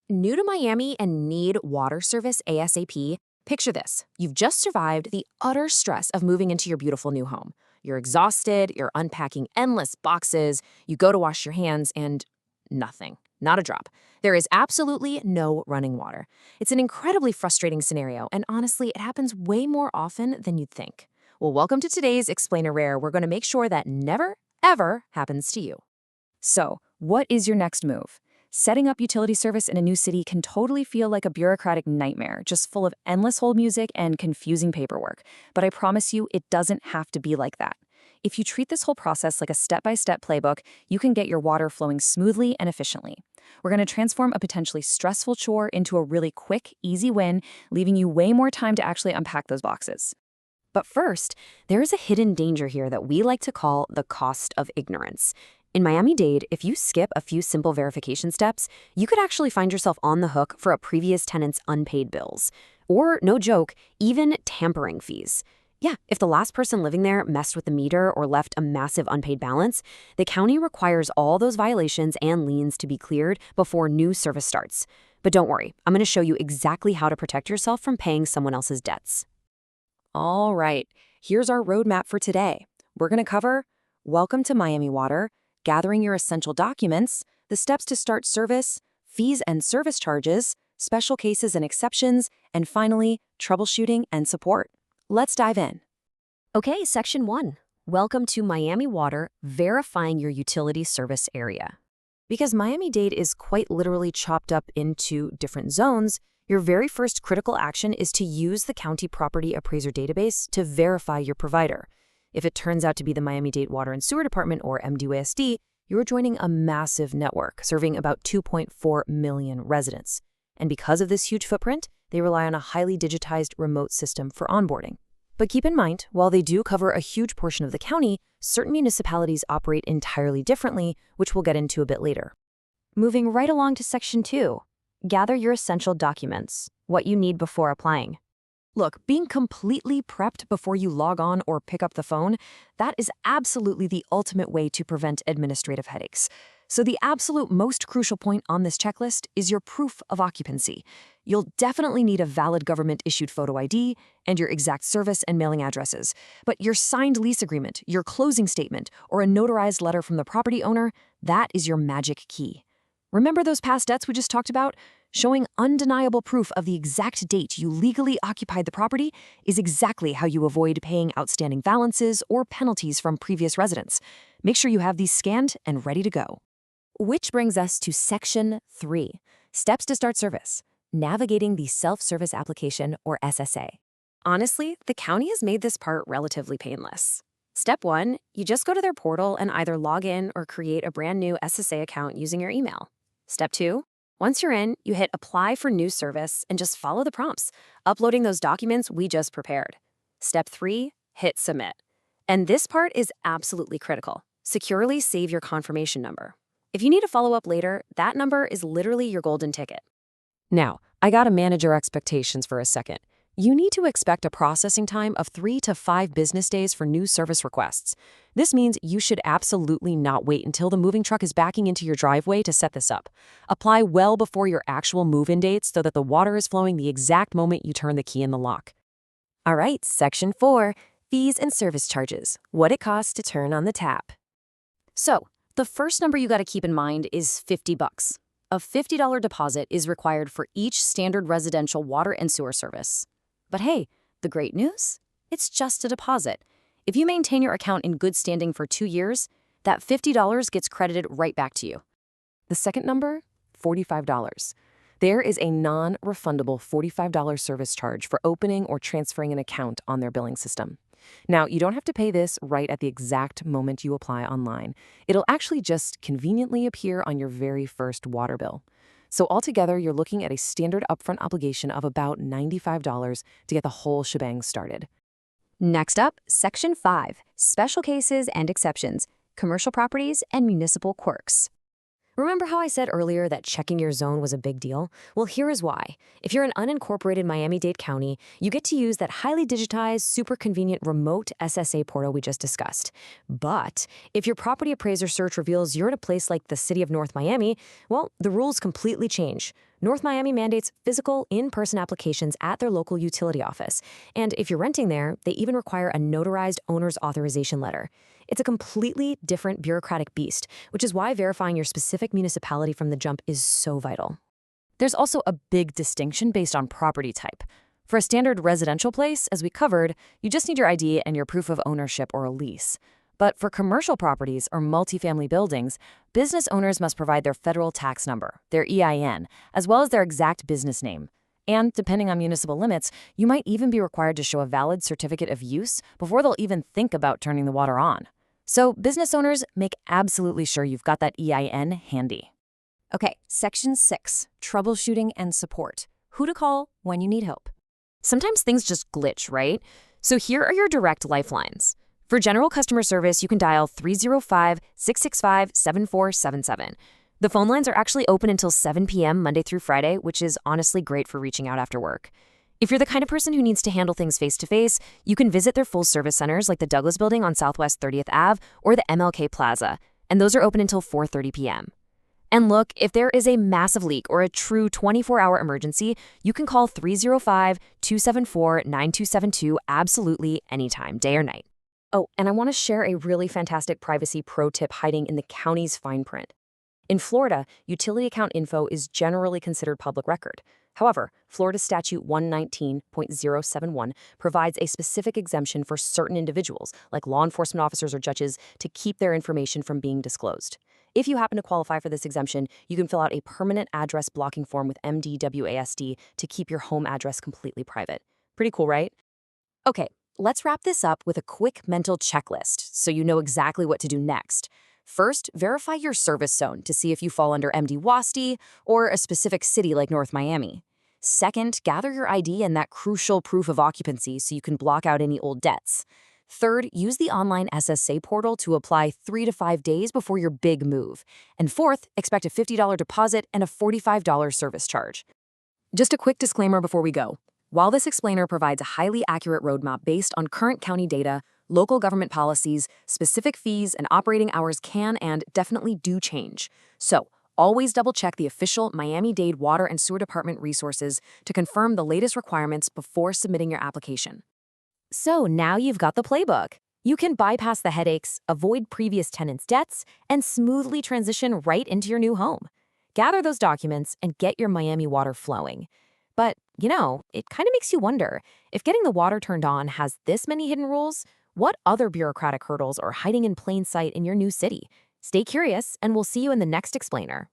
New to Miami and need water service ASAP? Picture this. You've just survived the utter stress of moving into your beautiful new home. You're exhausted, you're unpacking endless boxes, you go to wash your hands, and nothing. Not a drop. There is absolutely no running water. It's an incredibly frustrating scenario, and honestly, it happens way more often than you'd think. Well, welcome to today's Explainer Rare. We're going to make sure that never, ever happens to you. So, what is your next move? Setting up utility service in a new city can totally feel like a bureaucratic nightmare, just full of endless hold music and confusing paperwork. But I promise you, it doesn't have to be like that. If you treat this whole process like a step-by-step playbook, you can get your water flowing smoothly and efficiently. We're going to transform a potentially stressful chore into a really quick, easy win, leaving you way more time to actually unpack those boxes. But first, there is a hidden danger here that we like to call the cost of ignorance. In Miami-Dade, if you skip a few simple verification steps, you could actually find yourself on the hook for a previous tenant's unpaid bills. Or, no joke, even tampering fees. Yeah, if the last person living there messed with the meter or left a massive unpaid balance, the county requires all those violations and liens to be cleared before new service starts. But don't worry, I'm going to show you exactly how to protect yourself from paying someone else's debts. All right, here's our roadmap for today. We're going to cover Welcome to Miami Water, gathering your essential documents, the steps to start service, fees and service charges, special cases and exceptions, and finally, troubleshooting and support. Let's dive in. Okay, Section 1. Welcome to Miami Water, verifying your utility service area. Because Miami-Dade is quite literally chopped up into different zones, your very first critical action is to use the County Property Appraiser database to verify your provider. If it turns out to be the Miami-Dade Water and Sewer Department, or MDWASD, you're joining a massive network serving about 2.4 million residents. And because of this huge footprint, they rely on a highly digitized remote system for onboarding. But keep in mind, while they do cover a huge portion of the county, certain municipalities operate entirely differently, which we'll get into a bit later. Moving right along to Section 2. Gather your essential documents, what you need before applying. Look, being completely prepped before you log on or pick up the phone, that is absolutely the ultimate way to prevent administrative headaches. So the absolute most crucial point on this checklist is your proof of occupancy. You'll definitely need a valid government-issued photo ID and your exact service and mailing addresses. But your signed lease agreement, your closing statement, or a notarized letter from the property owner, that is your magic key. Remember those past debts we just talked about? Showing undeniable proof of the exact date you legally occupied the property is exactly how you avoid paying outstanding balances or penalties from previous residents. Make sure you have these scanned and ready to go. Which brings us to Section 3, Steps to Start Service, Navigating the Self-Service Application, or SSA. Honestly, the county has made this part relatively painless. Step 1, you just go to their portal and either log in or create a brand new SSA account using your email. Step 2, once you're in, you hit Apply for New Service and just follow the prompts, uploading those documents we just prepared. Step 3, hit Submit. And this part is absolutely critical. Securely save your confirmation number. If you need to follow up later, that number is literally your golden ticket. Now, I gotta manage your expectations for a second. You need to expect a processing time of 3 to 5 business days for new service requests. This means you should absolutely not wait until the moving truck is backing into your driveway to set this up. Apply well before your actual move-in date so that the water is flowing the exact moment you turn the key in the lock. All right, Section 4, Fees and Service Charges, what it costs to turn on the tap. So, the first number you gotta keep in mind is $50. A $50 deposit is required for each standard residential water and sewer service. But hey, the great news? It's just a deposit. If you maintain your account in good standing for 2 years, that $50 gets credited right back to you. The second number, $45. There is a non-refundable $45 service charge for opening or transferring an account on their billing system. Now, you don't have to pay this right at the exact moment you apply online. It'll actually just conveniently appear on your very first water bill. So altogether, you're looking at a standard upfront obligation of about $95 to get the whole shebang started. Next up, Section 5, Special Cases and Exceptions, Commercial Properties and Municipal Quirks. Remember how I said earlier that checking your zone was a big deal? Well, here is why. If you're an unincorporated Miami-Dade County, you get to use that highly digitized, super convenient remote SSA portal we just discussed. But if your property appraiser search reveals you're in a place like the city of North Miami, well, the rules completely change. North Miami mandates physical, in-person applications at their local utility office. And if you're renting there, they even require a notarized owner's authorization letter. It's a completely different bureaucratic beast, which is why verifying your specific municipality from the jump is so vital. There's also a big distinction based on property type. For a standard residential place, as we covered, you just need your ID and your proof of ownership or a lease. But for commercial properties or multifamily buildings, business owners must provide their federal tax number, their EIN, as well as their exact business name. And depending on municipal limits, you might even be required to show a valid certificate of use before they'll even think about turning the water on. So business owners, make absolutely sure you've got that EIN handy. Okay, Section 6, Troubleshooting and Support. Who to call when you need help. Sometimes things just glitch, right? So here are your direct lifelines. For general customer service, you can dial 305-665-7477. The phone lines are actually open until 7 p.m. Monday through Friday, which is honestly great for reaching out after work. If you're the kind of person who needs to handle things face-to-face, you can visit their full-service centers like the Douglas Building on Southwest 30th Ave or the MLK Plaza, and those are open until 4:30 p.m. And look, if there is a massive leak or a true 24-hour emergency, you can call 305-274-9272 absolutely anytime, day or night. Oh, and I want to share a really fantastic privacy pro tip hiding in the county's fine print. In Florida, utility account info is generally considered public record. However, Florida Statute 119.071 provides a specific exemption for certain individuals, like law enforcement officers or judges, to keep their information from being disclosed. If you happen to qualify for this exemption, you can fill out a permanent address blocking form with MDWASD to keep your home address completely private. Pretty cool, right? Okay, let's wrap this up with a quick mental checklist so you know exactly what to do next. First, verify your service zone to see if you fall under MD-WASD or a specific city like North Miami. Second, gather your ID and that crucial proof of occupancy so you can block out any old debts. Third, use the online SSA portal to apply 3 to 5 days before your big move. And fourth, expect a $50 deposit and a $45 service charge. Just a quick disclaimer before we go. While this explainer provides a highly accurate roadmap based on current county data, local government policies, specific fees, and operating hours can and definitely do change. So, always double-check the official Miami-Dade Water and Sewer Department resources to confirm the latest requirements before submitting your application. So now you've got the playbook. You can bypass the headaches, avoid previous tenants' debts, and smoothly transition right into your new home. Gather those documents and get your Miami water flowing. But, it kind of makes you wonder, if getting the water turned on has this many hidden rules, what other bureaucratic hurdles are hiding in plain sight in your new city? Stay curious, and we'll see you in the next explainer.